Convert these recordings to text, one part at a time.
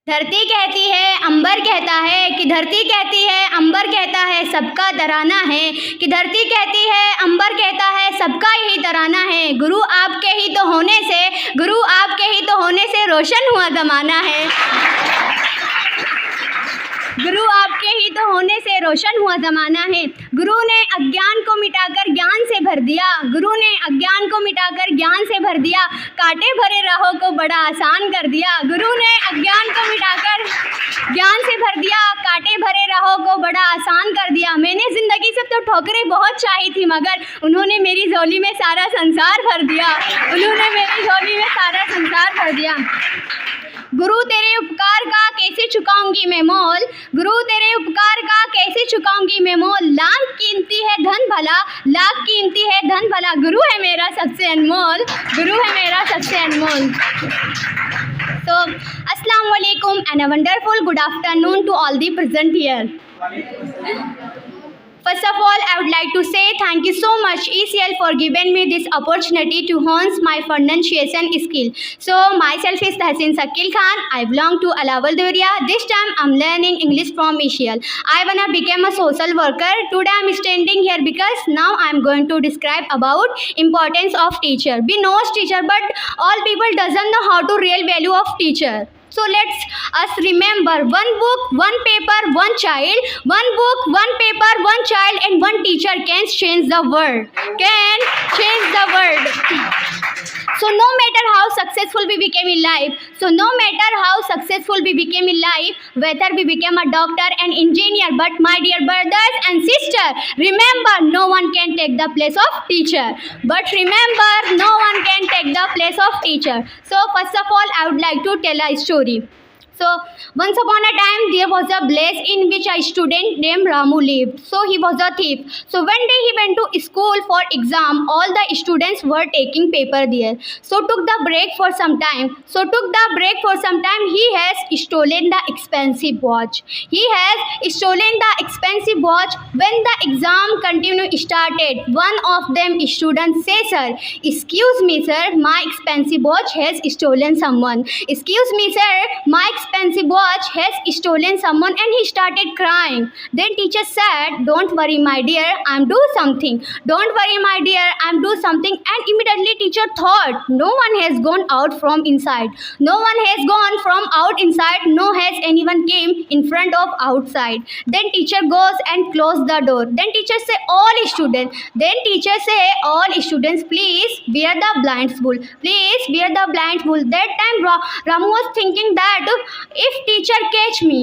धरती कहती है, अंबर कहता है कि धरती कहती है, अंबर कहता है सबका तराना है, कि धरती कहती है, अंबर कहता है सबका यही तराना है। गुरु आपके ही तो होने से, गुरु आपके ही तो होने से रोशन हुआ ज़माना है। गुरु आपके ही तो होने से रोशन हुआ ज़माना है। गुरु ने अज्ञान को मिटाकर ज्ञान से भर दिया, गुरु ने अज्ञान को मिटाकर ज्ञान से भर दिया, कांटे भरे राहों को बड़ा आसान कर दिया। गुरु ने अज्ञान को मिटाकर ज्ञान से भर दिया, कांटे भरे राहों को बड़ा आसान कर दिया। मैंने ज़िंदगी से तो ठोकरें बहुत चाही थी, मगर उन्होंने मेरी झोली में सारा संसार भर दिया, उन्होंने मेरी झोली में सारा संसार भर दिया। गुरु तेरे उपकार का कैसे चुकाऊंगी मैं मोल, गुरु तेरे उपकार का कैसे चुकाऊंगी मैं मोल। लाख कीमती है धन भला, लाख कीमती है धन भला, गुरु है मेरा सबसे अनमोल, गुरु है मेरा सबसे अनमोल। So, Assalamu alaikum and a wonderful good afternoon to all the present here. First of all, I would like to say thank you so much ECL for giving me this opportunity to hone my pronunciation skill. So, myself is Tahsin Sakil Khan. I belong to Alawal Duria. This time I'm learning English from ECL. I wanna become a social worker. Today I'm standing here because now I'm going to describe about importance of teacher. We know teacher, but all people doesn't know how to real value of teacher. So let's us remember, one book, one paper, one child, one book, one paper, one child, and one teacher can change the world, can change the world. So no matter how successful we became in life, so no matter how successful we became in life, whether we became a doctor and engineer, but my dear brothers and sisters, remember no one can take the place of teacher. But remember, no one can take the place of teacher. So first of all, I would like to tell a story. So once upon a time there was a place in which a student named Ramu lived. So he was a thief. So one day he went to school for exam. All the students were taking paper there. So took the break for some time. He has stolen the expensive watch. He has stolen the expensive watch. When the exam continued started, one of them students say, "Sir, excuse me sir, my expensive watch has stolen someone. Excuse me sir, my expensive watch has stolen someone," and he started crying. Then teacher said, "Don't worry my dear, I'm do something. Don't worry my dear, I'm do something." And immediately teacher thought, no one has gone out from inside. No one has gone from out inside. No has anyone came in front of outside. Then teacher goes and close the door. Then teacher say all students. Then teacher say all students, please wear the blindfold. Please wear the blindfold. That time Ramu was thinking that if teacher catch me,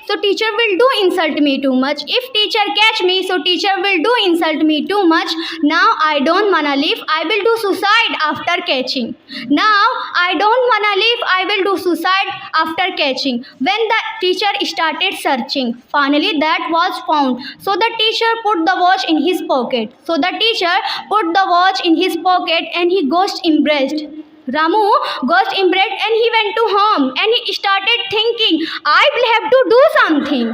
so teacher will do insult me too much. If teacher catch me, so teacher will do insult me too much. Now I don't wanna live, I will do suicide after catching. Now I don't wanna live, I will do suicide after catching. When the teacher started searching, finally that was found. So the teacher put the watch in his pocket. And he ghost embraced. Ramu got embarrassed and he went to home and he started thinking, I will have to do something.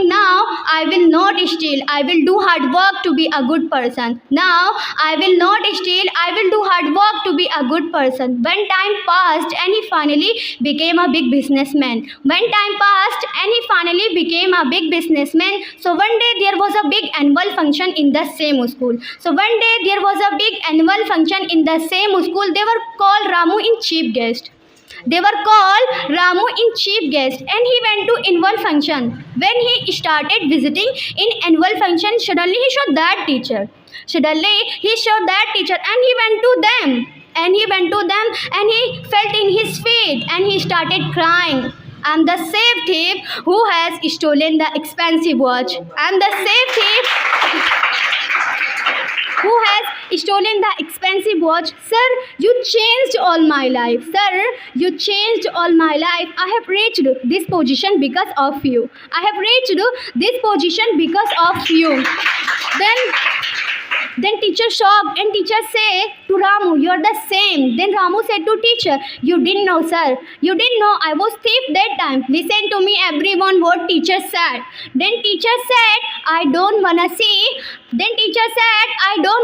Now I will not steal. I will do hard work to be a good person. Now I will not steal. I will do hard work to be a good person. When time passed and he finally became a big businessman. So one day there was a big annual function in the same school. They were called Ramu in chief guest. And he went to annual function. When he started visiting in annual function, suddenly he saw that teacher. And he went to them. And he felt in his feet and he started crying. I'm the same thief who has stolen the expensive watch. I'm the same thief who has stolen the expensive watch. Sir, you changed all my life. I have reached this position because of you. Then teacher shocked and teacher say to Ramu, "You are the same." Then Ramu said to teacher, "You didn't know sir. I was thief that time. Listen to me everyone what teacher said." Then teacher said, I don't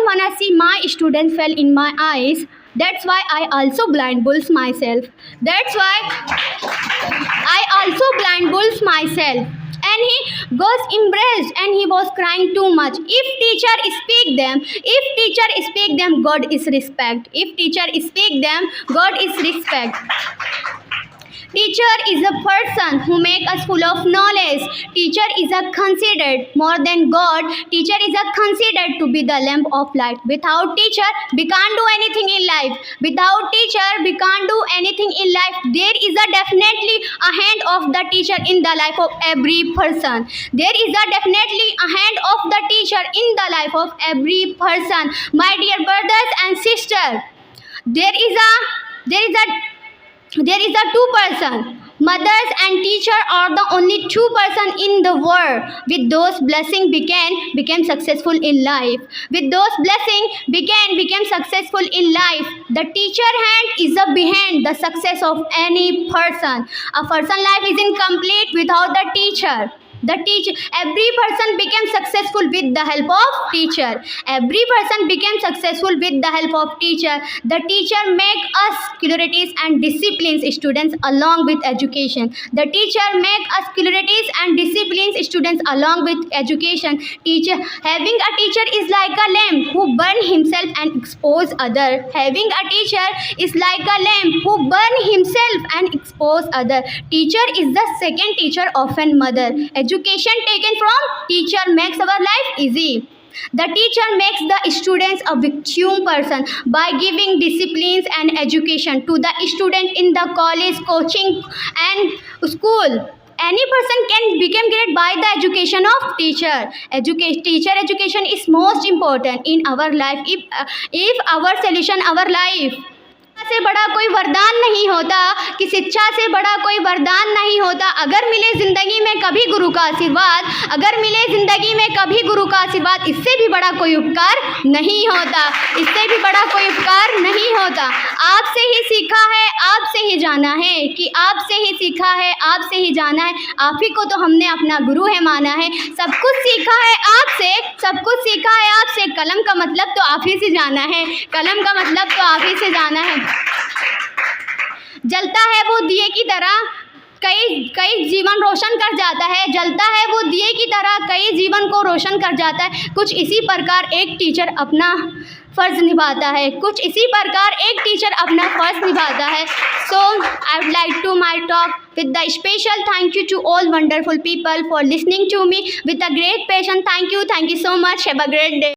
wanna see my students fell in my eyes. That's why I also blind bulls myself. That's why I also blind bulls myself. And he was embarrassed and he was crying too much. If teacher speak them, God is respect. If teacher speak them, God is respect. Teacher is a person who make us full of knowledge. Teacher is a considered more than God. Teacher is a considered to be the lamp of light. Without teacher, we can't do anything in life. Without teacher, we can't do anything in life. There is a definitely a hand of the teacher in the life of every person. There is a definitely a hand of the teacher in the life of every person. My dear brothers and sisters, there is a two person. Mothers and teacher are the only two person in the world. With those blessing became successful in life. With those blessing became successful in life. The teacher hand is the behind the success of any person. A person life is incomplete without the teacher. Every person became successful with the help of teacher. Every person became successful with the help of teacher. The teacher make us securities and disciplines students along with education. The teacher make us securities and disciplines students along with education. Having a teacher is like a lamp who burn himself and expose other. Having a teacher is like a lamp who burn himself and expose other. Teacher is the second teacher of a mother. Education taken from teacher makes our life easy. The teacher makes the students a victim person by giving disciplines and education to the student in the college, coaching and school. Any person can become great by the education of teacher. Teacher education is most important in our life. If our solution our life से बड़ा कोई वरदान नहीं होता, कि शिक्षा से बड़ा कोई वरदान नहीं होता। अगर मिले ज़िंदगी में कभी गुरु का आशीर्वाद, अगर मिले ज़िंदगी में कभी गुरु का आशीर्वाद, इससे भी बड़ा कोई उपकार नहीं होता, इससे भी बड़ा कोई उपकार नहीं होता। आपसे ही सीखा है, आपसे ही जाना है, कि आपसे ही सीखा है, आपसे ही जाना है। आप ही को तो हमने अपना गुरु है माना है। सब कुछ सीखा है आपसे, सब कुछ सीखा है आपसे। कलम का मतलब तो आप ही से जाना है, कलम का मतलब तो आप ही से जाना है। जलता है वो दिए की तरह, कई जीवन रोशन कर जाता है। जलता है वो दिए की तरह, कई जीवन को रोशन कर जाता है। कुछ इसी प्रकार एक टीचर अपना फ़र्ज़ निभाता है, कुछ इसी प्रकार एक टीचर अपना फ़र्ज़ निभाता है। So I would like to my talk with the special thank you to all wonderful people for listening to me with a great passion. Thank you so much. Have a great day.